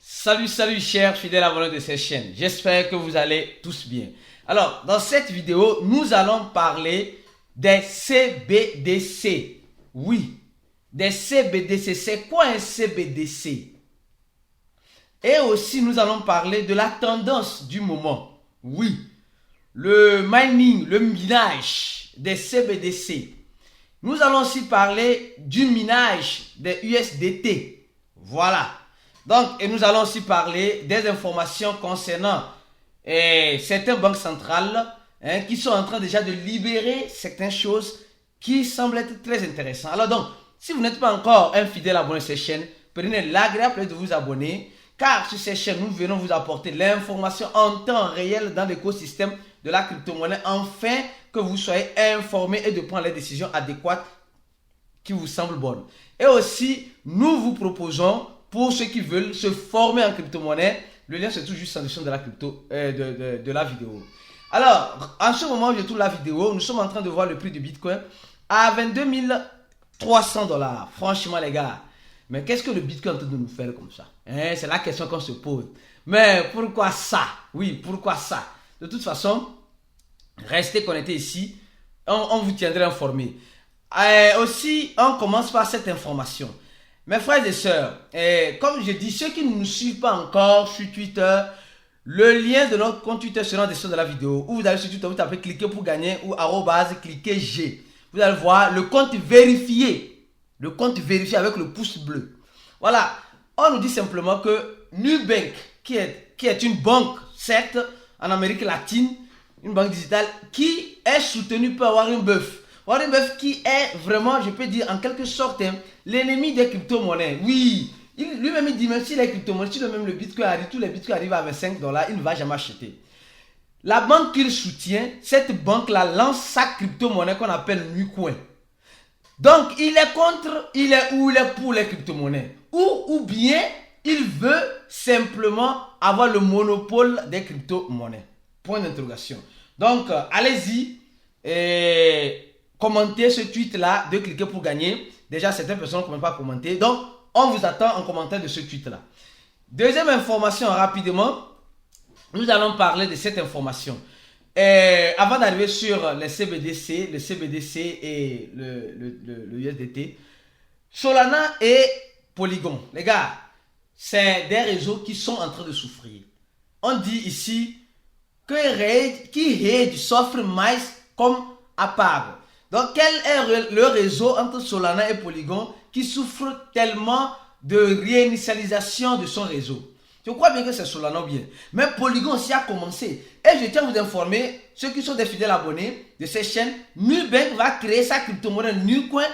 Salut chers fidèles abonnés de cette chaîne, j'espère que vous allez tous bien. Alors, dans cette vidéo, nous allons parler des CBDC. Oui, des CBDC. C'est quoi un CBDC? Et aussi, nous allons parler de la tendance du moment. Oui, le mining, le minage des CBDC. Nous allons aussi parler du minage des USDT. Voilà. Donc, et nous allons aussi parler des informations concernant certaines banques centrales qui sont en train déjà de libérer certaines choses qui semblent être très intéressantes. Alors donc, si vous n'êtes pas encore un fidèle abonné à cette chaîne, prenez l'agréable plaisir de vous abonner, car sur cette chaîne, nous venons vous apporter l'information en temps réel dans l'écosystème de la crypto-monnaie, afin que vous soyez informés et de prendre les décisions adéquates qui vous semblent bonnes. Et aussi, nous vous proposons, pour ceux qui veulent se former en crypto-monnaie, le lien se trouve juste en dessus de la de la vidéo. Alors, en ce moment où je tourne la vidéo, nous sommes en train de voir le prix du Bitcoin à 22 300 $. Franchement, les gars, mais qu'est-ce que le Bitcoin est en train de nous faire comme ça? C'est la question qu'on se pose. Mais pourquoi ça? Oui, pourquoi ça? De toute façon, restez connectés ici, on vous tiendra informé. Aussi, on commence par cette information. Mes frères et sœurs, comme je dis, ceux qui ne nous suivent pas encore sur Twitter, le lien de notre compte Twitter sera en dessus de la vidéo. Ou vous allez sur Twitter, vous tapez cliquer pour gagner ou cliquez G. Vous allez voir le compte vérifié. Le compte vérifié avec le pouce bleu. Voilà. On nous dit simplement que Nubank, qui est une banque, certes, en Amérique latine, une banque digitale, qui est soutenue par Warren Buffett. Warren Buffett qui est vraiment, je peux dire en quelque sorte, l'ennemi des crypto-monnaies. Oui, lui-même il dit, même si les crypto-monnaies, si même le Bitcoin arrive, tous les Bitcoins arrivent à 25 $, il ne va jamais acheter. La banque qu'il soutient, cette banque-là lance sa crypto-monnaie qu'on appelle Nucoin. Donc, il est contre, il est pour les crypto-monnaies. Ou bien, il veut simplement avoir le monopole des crypto-monnaies. Point d'interrogation. Donc, allez-y et commentez ce tweet-là, de cliquer pour gagner. Déjà, certaines personnes ne commencent pas à commenter. Donc, on vous attend en commentaire de ce tweet-là. Deuxième information, rapidement, nous allons parler de cette information. Avant d'arriver sur les CBDC, et le USDT, Solana et Polygon, les gars, c'est des réseaux qui sont en train de souffrir. On dit ici que Rede souffre mais comme à part. Donc, quel est le réseau entre Solana et Polygon qui souffre tellement de réinitialisation de son réseau? Je crois bien que c'est Solana bien. Mais Polygon aussi a commencé. Et je tiens à vous informer, ceux qui sont des fidèles abonnés de cette chaîne, Nubank va créer sa crypto-monnaie Nucoin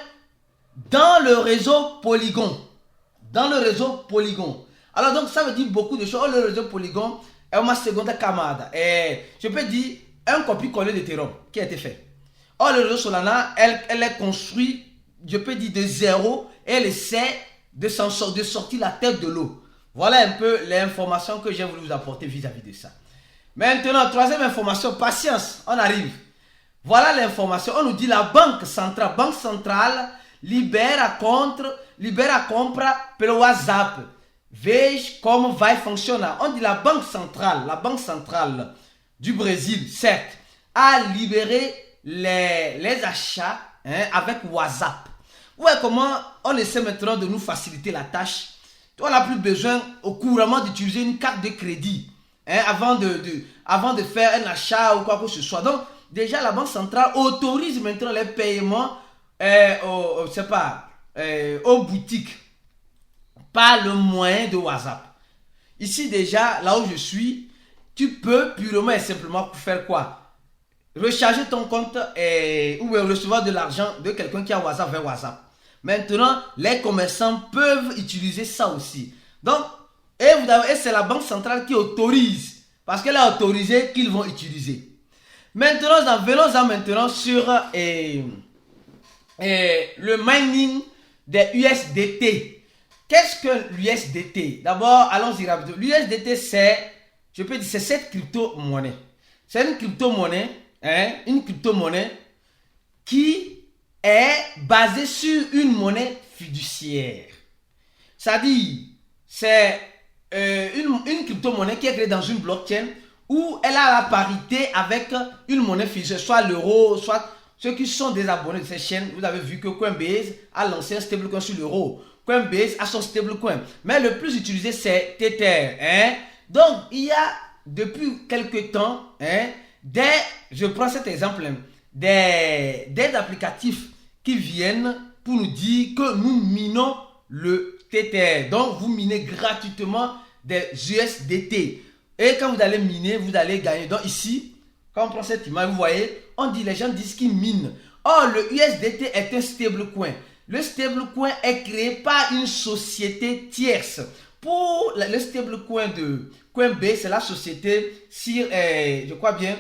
dans le réseau Polygon. Dans le réseau Polygon. Alors donc, ça veut dire beaucoup de choses. Le réseau Polygon est une seconde camada. Et je peux dire un copie-coller d'Ethereum qui a été fait. Or, le réseau Solana, elle est construite, je peux dire, de zéro, et elle essaie de sortir la tête de l'eau. Voilà un peu les informations que j'ai voulu vous apporter vis-à-vis de ça. Maintenant, troisième information, patience, on arrive. Voilà l'information, on nous dit la banque centrale libera compra pelo WhatsApp. Veja como vai funcionar. On dit la banque centrale du Brésil, certes, a libéré les achats avec WhatsApp. Ouais, comment on essaie maintenant de nous faciliter la tâche. On n'a plus besoin couramment d'utiliser une carte de crédit avant de faire un achat ou quoi que ce soit. Donc, déjà, la Banque centrale autorise maintenant les paiements aux boutiques par le moyen de WhatsApp. Ici, déjà, là où je suis, tu peux purement et simplement faire quoi? Recharger ton compte ou recevoir de l'argent de quelqu'un qui a WhatsApp vers WhatsApp. Maintenant, les commerçants peuvent utiliser ça aussi. Donc, c'est la banque centrale qui autorise, parce qu'elle a autorisé qu'ils vont utiliser. Maintenant, venons-en maintenant sur le mining des USDT. Qu'est-ce que l'USDT? D'abord, allons-y rapidement. L'USDT, c'est cette crypto-monnaie. C'est une crypto-monnaie, qui est basée sur une monnaie fiduciaire. C'est-à-dire, c'est crypto-monnaie qui est créée dans une blockchain où elle a la parité avec une monnaie fiduciaire, soit l'euro, soit ceux qui sont des abonnés de cette chaîne. Vous avez vu que Coinbase a lancé un stablecoin sur l'euro. Coinbase a son stablecoin. Mais le plus utilisé, c'est Tether. Hein? Donc, il y a depuis quelques temps, je prends cet exemple, des applicatifs qui viennent pour nous dire que nous minons le Tether. Donc, vous minez gratuitement des USDT. Et quand vous allez miner, vous allez gagner. Donc, ici, quand on prend cette image, vous voyez, les gens disent qu'ils minent. Or, le USDT est un stablecoin. Le stablecoin est créé par une société tierce. Pour le stablecoin de Coinbase, c'est la société, je crois bien,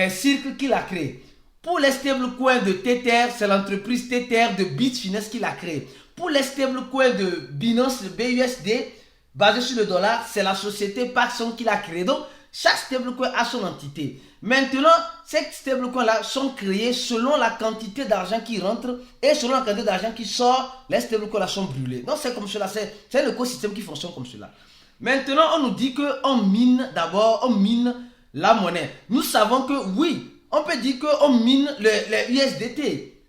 Circle qui l'a créé. Pour les stablecoins de Tether, c'est l'entreprise Tether de Bitfinex qui l'a créé. Pour les stablecoins de Binance BUSD, basé sur le dollar, c'est la société Paxson qui l'a créé. Donc, chaque stablecoin a son entité. Maintenant, ces stablecoins-là sont créés selon la quantité d'argent qui rentre et selon la quantité d'argent qui sort. Les stablecoins-là sont brûlés. Donc, c'est comme cela. C'est un écosystème qui fonctionne comme cela. Maintenant, on nous dit qu'on mine d'abord, on mine la monnaie. Nous savons que oui, on peut dire qu'on mine les USDT.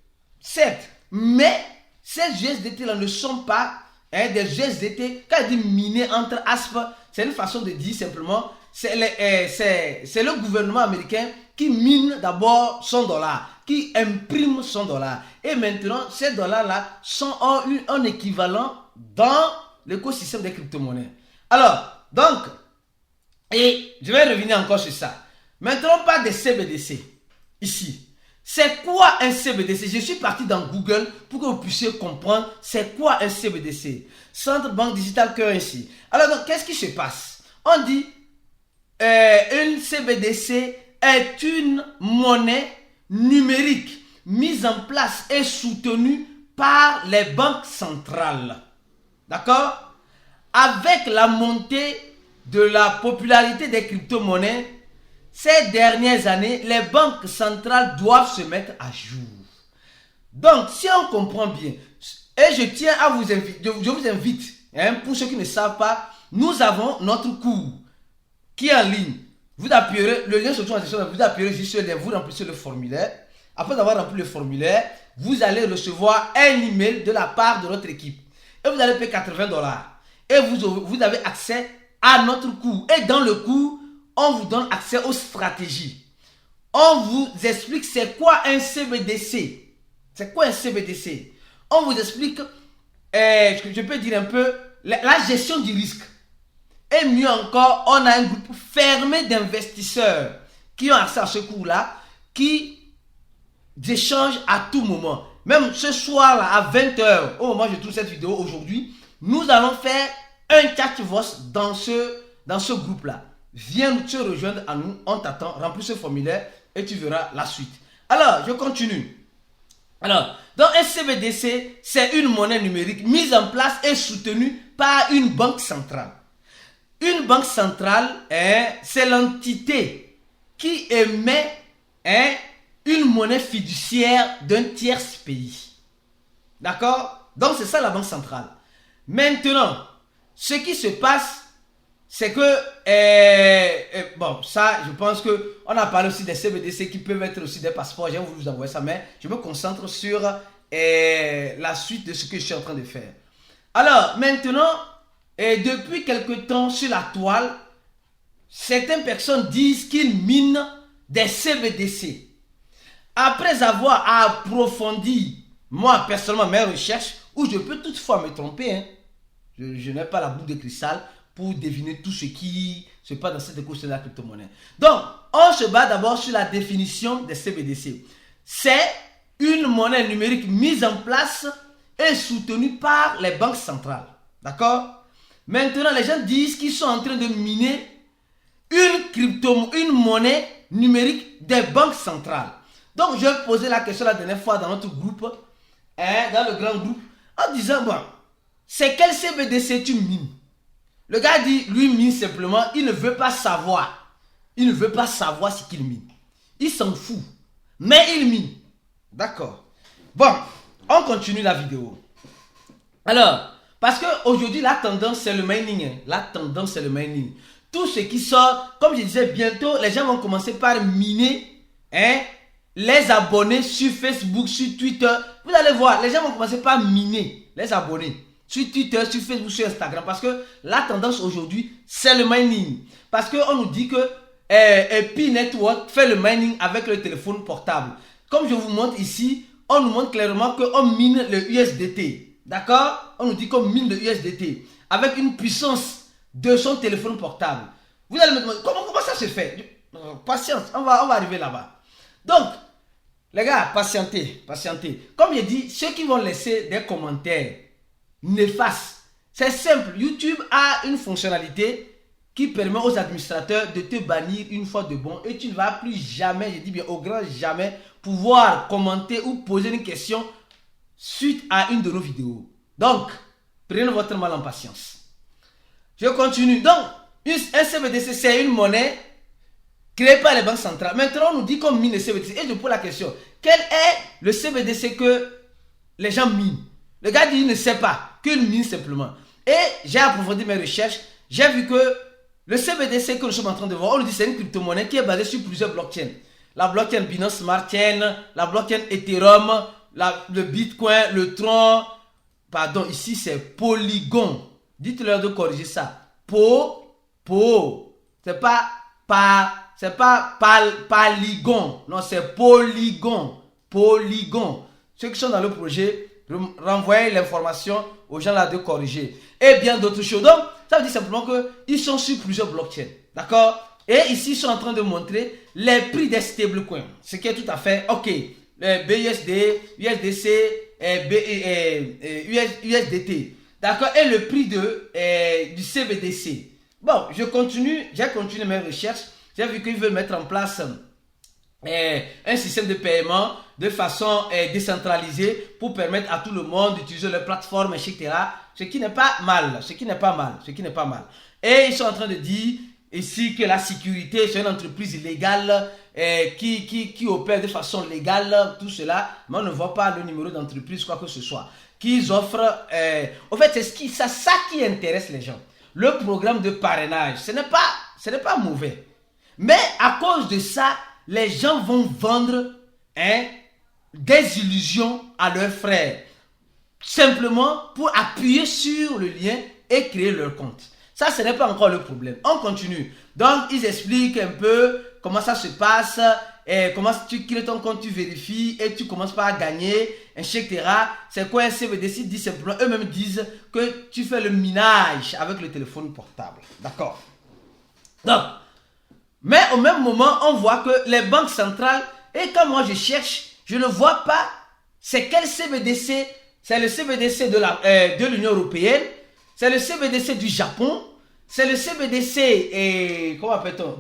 Certes, mais ces USDT-là ne sont pas des USDT. Quand il dit miner entre asps, c'est une façon de dire simplement, c'est le gouvernement américain qui mine d'abord son dollar, qui imprime son dollar. Et maintenant, ces dollars-là ont un équivalent dans l'écosystème des crypto-monnaies. Alors, donc, et je vais revenir encore sur ça. Maintenant, on parle des CBDC. Ici. C'est quoi un CBDC? Je suis parti dans Google pour que vous puissiez comprendre c'est quoi un CBDC. Centre Bank Digital Currency. Alors, donc, qu'est-ce qui se passe? On dit une CBDC est une monnaie numérique mise en place et soutenue par les banques centrales. D'accord? Avec la montée de la popularité des crypto-monnaies, ces dernières années, les banques centrales doivent se mettre à jour. Donc, si on comprend bien, et je tiens à vous inviter, je vous invite, pour ceux qui ne savent pas, nous avons notre cours qui est en ligne. Vous appuyerez, le lien se trouve en description, vous appuyerez juste sur le lien, vous remplissez le formulaire. Après avoir rempli le formulaire, vous allez recevoir un email de la part de notre équipe. Et vous allez payer $80. Et vous avez accès à notre cours. Et dans le cours, on vous donne accès aux stratégies. On vous explique c'est quoi un CBDC. C'est quoi un CBDC? On vous explique, je peux dire un peu, la gestion du risque. Et mieux encore, on a un groupe fermé d'investisseurs qui ont accès à ce cours-là, qui échangent à tout moment. Même ce soir-là, à 20h, au moment où je trouve cette vidéo aujourd'hui, nous allons faire un chat-voice dans ce groupe-là. Viens te rejoindre à nous, on t'attend, remplis ce formulaire et tu verras la suite. Alors, je continue. Alors, donc un CBDC, c'est une monnaie numérique mise en place et soutenue par une banque centrale. Une banque centrale, c'est l'entité qui émet une monnaie fiduciaire d'un tiers pays. D'accord? Donc, c'est ça la banque centrale. Maintenant, ce qui se passe, c'est que, bon, ça, je pense qu'on a parlé aussi des CBDC qui peuvent être aussi des passeports. Je vais vous envoyer ça, mais je me concentre sur la suite de ce que je suis en train de faire. Alors, maintenant, depuis quelque temps sur la toile, certaines personnes disent qu'ils minent des CBDC. Après avoir approfondi, moi, personnellement, mes recherches, où je peux toutefois me tromper, je n'ai pas la boule de cristal pour deviner tout ce qui se passe dans cette écosystème de la crypto-monnaie. Donc, on se bat d'abord sur la définition des CBDC. C'est une monnaie numérique mise en place et soutenue par les banques centrales. D'accord? Maintenant, les gens disent qu'ils sont en train de miner une monnaie numérique des banques centrales. Donc, je posais la question la dernière fois dans notre groupe, dans le grand groupe, en disant, bon, c'est quel CBDC tu mines? Le gars dit, lui mine simplement, il ne veut pas savoir. Il ne veut pas savoir ce qu'il mine. Il s'en fout. Mais il mine. D'accord. Bon, on continue la vidéo. Alors, parce qu'aujourd'hui, la tendance, c'est le mining. La tendance, c'est le mining. tout ce qui sort, comme je disais, bientôt, les gens vont commencer par miner les abonnés sur Facebook, sur Twitter. Vous allez voir, les gens vont commencer par miner les abonnés sur Twitter, sur Facebook, sur Instagram. Parce que la tendance aujourd'hui, c'est le mining. Parce qu'on nous dit que Pi Network fait le mining avec le téléphone portable. Comme je vous montre ici, on nous montre clairement qu'on mine le USDT. D'accord? On nous dit qu'on mine le USDT avec une puissance de son téléphone portable. Vous allez me demander comment ça se fait? Patience, on va arriver là-bas. Donc, les gars, patientez. Comme je dis, ceux qui vont laisser des commentaires néfastes, c'est simple. YouTube a une fonctionnalité qui permet aux administrateurs de te bannir une fois de bon et tu ne vas plus jamais, je dis bien au grand jamais, pouvoir commenter ou poser une question suite à une de nos vidéos. Donc, prenez votre mal en patience. Je continue. Donc, un CBDC, c'est une monnaie créée par les banques centrales. Maintenant, on nous dit qu'on mine le CBDC. Et je pose la question, quel est le CBDC que les gens minent? Le gars dit qu'il ne sait pas, qu'il mine simplement. Et j'ai approfondi mes recherches. J'ai vu que le CBDC que nous sommes en train de voir, on nous dit que c'est une crypto-monnaie qui est basée sur plusieurs blockchains. La blockchain Binance Smart Chain, la blockchain Ethereum, le Bitcoin, le Tron. Pardon, ici c'est Polygon. Dites-leur de corriger ça. C'est pas Polygon. Non, c'est Polygon. Ceux qui sont dans le projet, renvoyez l'information aux gens là de corriger. Et bien d'autres choses. Donc, ça veut dire simplement qu'ils sont sur plusieurs blockchains. D'accord? Et ici, ils sont en train de montrer les prix des stablecoins. Ce qui est tout à fait OK. Le BUSD, USDC, USDT. D'accord? Et le prix du CBDC. Bon, j'ai continué mes recherches. J'ai vu qu'ils veulent mettre en place un système de paiement de façon décentralisée pour permettre à tout le monde d'utiliser leur plateforme, etc. Ce qui n'est pas mal. Et ils sont en train de dire ici que la sécurité, c'est une entreprise légale qui opère de façon légale, tout cela, mais on ne voit pas le numéro d'entreprise, quoi que ce soit. Qu'ils offrent, en fait, c'est ça qui intéresse les gens. Le programme de parrainage, ce n'est pas mauvais. Mais à cause de ça, les gens vont vendre des illusions à leurs frères. Simplement pour appuyer sur le lien et créer leur compte. Ça, ce n'est pas encore le problème. On continue. Donc, ils expliquent un peu comment ça se passe, comment tu crées ton compte, tu vérifies et tu commences par gagner, etc. C'est quoi un CBDC? Ils disent simplement, eux-mêmes disent que tu fais le minage avec le téléphone portable. D'accord? Donc, mais au même moment, on voit que les banques centrales, et quand moi je cherche, je ne vois pas c'est quel CBDC. C'est le CBDC de l'Union européenne, c'est le CBDC du Japon, c'est le CBDC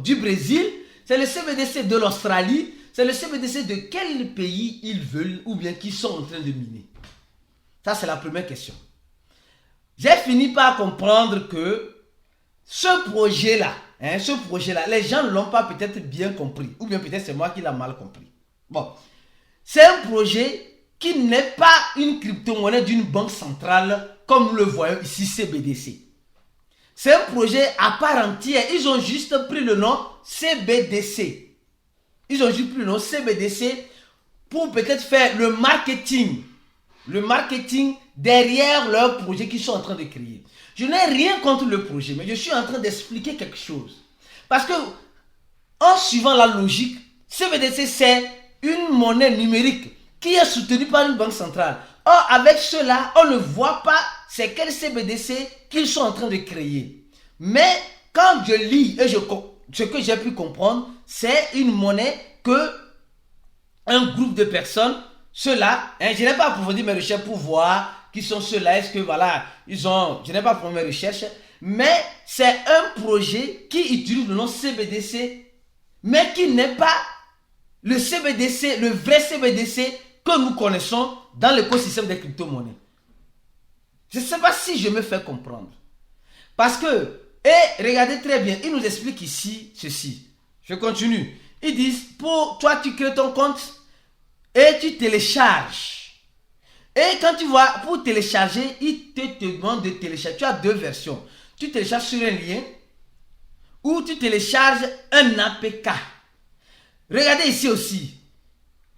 du Brésil, c'est le CBDC de l'Australie, c'est le CBDC de quel pays ils veulent ou bien qu'ils sont en train de miner. Ça, c'est la première question. J'ai fini par comprendre que ce projet-là, les gens ne l'ont pas peut-être bien compris, ou bien peut-être c'est moi qui l'ai mal compris. Bon, c'est un projet qui n'est pas une crypto-monnaie d'une banque centrale comme nous le voyons ici, CBDC. C'est un projet à part entière. Ils ont juste pris le nom CBDC. Pour peut-être faire le marketing derrière leur projet qu'ils sont en train de créer. Je n'ai rien contre le projet, mais je suis en train d'expliquer quelque chose. Parce que, en suivant la logique, CBDC c'est une monnaie numérique qui est soutenue par une banque centrale. Or, avec cela, on ne voit pas c'est quel CBDC qu'ils sont en train de créer. Mais quand je lis et ce que j'ai pu comprendre, c'est une monnaie que un groupe de personnes, ceux-là, je n'ai pas approfondi mes recherches pour voir qui sont ceux-là, est-ce que voilà, je n'ai pas approfondi mes recherches, mais c'est un projet qui utilise le nom CBDC, mais qui n'est pas le CBDC, le vrai CBDC que nous connaissons dans l'écosystème des crypto-monnaies. Je ne sais pas si je me fais comprendre. Parce que, et regardez très bien, ils nous expliquent ici ceci. Je continue. Ils disent, pour toi, tu crées ton compte et tu télécharges. Et quand tu vois, pour télécharger, ils te demandent de télécharger. Tu as deux versions. Tu télécharges sur un lien où tu télécharges un APK. Regardez ici aussi.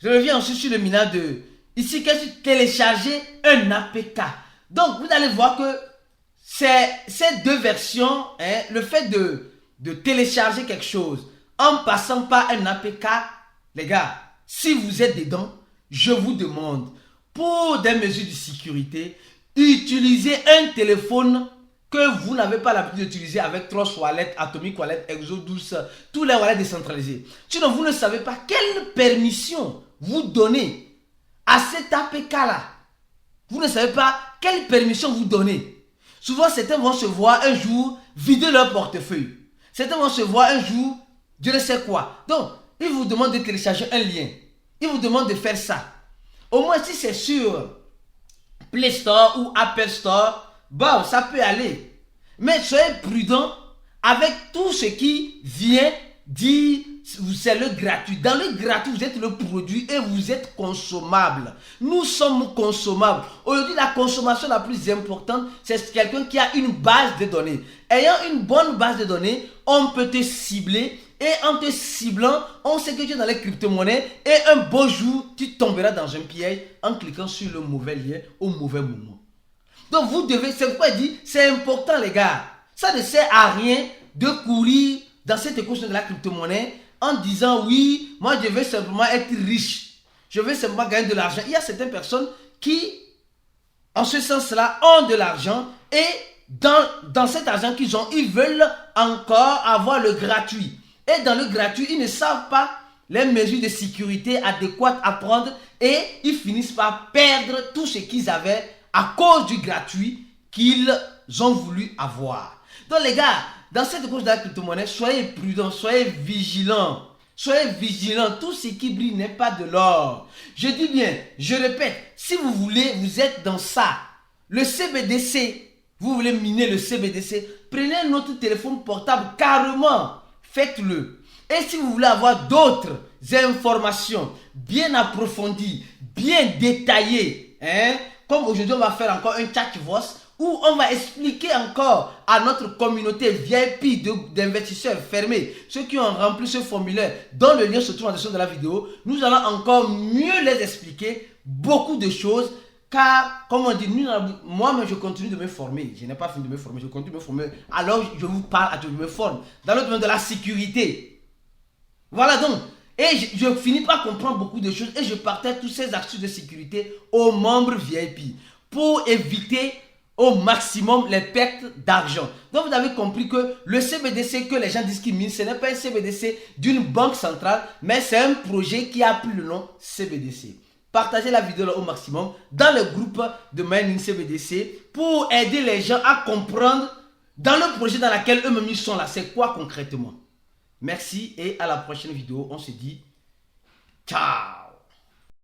Je reviens ensuite sur le Mina 2. Ici, quand tu télécharges un APK. Donc, vous allez voir que ces deux versions, hein, le fait de télécharger quelque chose en passant par un APK, les gars, si vous êtes dedans, je vous demande, pour des mesures de sécurité, utilisez un téléphone que vous n'avez pas l'habitude d'utiliser avec Trust Wallet, Atomic Wallet, Exodus, tous les wallets décentralisés. Sinon, vous ne savez pas quelle permission vous donnez à cet APK-là. Vous ne savez pas quelle permission vous donnez. Souvent, certains vont se voir un jour vider leur portefeuille. Certains vont se voir un jour, Dieu ne sait quoi. Donc, il vous demande de télécharger un lien. Il vous demande de faire ça. Au moins, si c'est sur Play Store ou Apple Store, bon, ça peut aller. Mais soyez prudent avec tout ce qui vient dire c'est le gratuit. Dans le gratuit, vous êtes le produit et vous êtes consommable. Nous sommes consommables. Aujourd'hui, la consommation la plus importante, c'est quelqu'un qui a une base de données. Ayant une bonne base de données, on peut te cibler. Et en te ciblant, on sait que tu es dans les crypto-monnaies. Et un beau jour, tu tomberas dans un piège en cliquant sur le mauvais lien au mauvais moment. Donc vous devez, c'est pourquoi il dit, c'est important les gars. Ça ne sert à rien de courir dans cette équation de la crypto-monnaie en disant oui, moi je veux simplement être riche. Je veux simplement gagner de l'argent. Il y a certaines personnes qui, en ce sens-là, ont de l'argent et dans cet argent qu'ils ont, ils veulent encore avoir le gratuit. Et dans le gratuit, ils ne savent pas les mesures de sécurité adéquates à prendre et ils finissent par perdre tout ce qu'ils avaient à cause du gratuit qu'ils ont voulu avoir. Donc les gars, dans cette course de la crypto-monnaie, soyez prudents, soyez vigilants. Soyez vigilants, tout ce qui brille n'est pas de l'or. Je dis bien, je répète, si vous voulez, vous êtes dans ça. Le CBDC, vous voulez miner le CBDC, prenez notre téléphone portable carrément. Faites-le. Et si vous voulez avoir d'autres informations bien approfondies, bien détaillées, hein, comme aujourd'hui on va faire encore un chat voice où on va expliquer encore à notre communauté VIP d'investisseurs fermés, ceux qui ont rempli ce formulaire dont le lien se trouve en dessus de la vidéo, nous allons encore mieux les expliquer beaucoup de choses. Car, comme on dit, moi-même je continue de me former. Je n'ai pas fini de me former, je continue de me former. Alors je vous parle, je me forme. Dans le domaine de la sécurité. Voilà donc. Et je finis par comprendre beaucoup de choses et je partage toutes ces astuces de sécurité aux membres VIP pour éviter au maximum les pertes d'argent. Donc vous avez compris que le CBDC que les gens disent qu'ils minent, ce n'est pas un CBDC d'une banque centrale, mais c'est un projet qui a pris le nom CBDC. Partagez la vidéo là au maximum dans le groupe de mining CBDC pour aider les gens à comprendre dans le projet dans lequel eux-mêmes ils sont là, c'est quoi concrètement. Merci et à la prochaine vidéo. On se dit ciao.